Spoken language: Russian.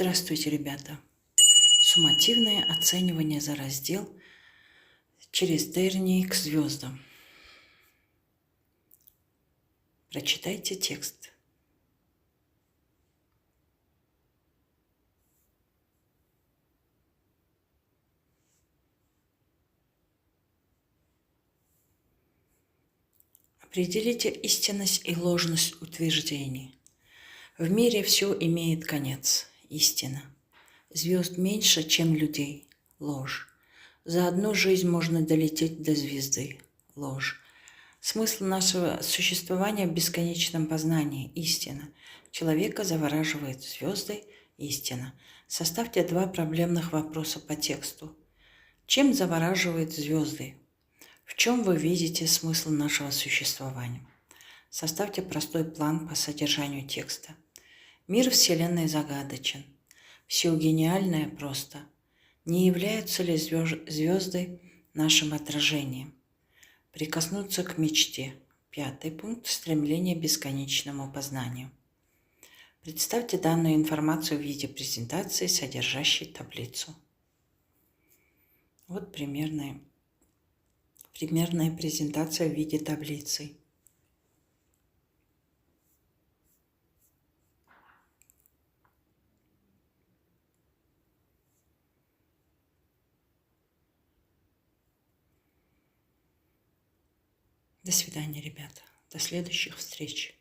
Здравствуйте, ребята! Суммативное оценивание за раздел через тернии к звездам. Прочитайте текст. Определите истинность и ложность утверждений. В мире все имеет конец. Истина. Звезд меньше, чем людей. Ложь. За одну жизнь можно долететь до звезды. Ложь. Смысл нашего существования в бесконечном познании. Истина. Человека завораживает звезды. Истина. Составьте 2 проблемных вопроса по тексту. Чем завораживают звезды? В чем вы видите смысл нашего существования? Составьте простой план по содержанию текста. Мир Вселенной загадочен. Все гениальное просто. Не являются ли звезды нашим отражением? Прикоснуться к мечте. 5 пункт. Стремление к бесконечному познанию. Представьте данную информацию в виде презентации, содержащей таблицу. Вот примерная презентация в виде таблицы. До свидания, ребята. До следующих встреч.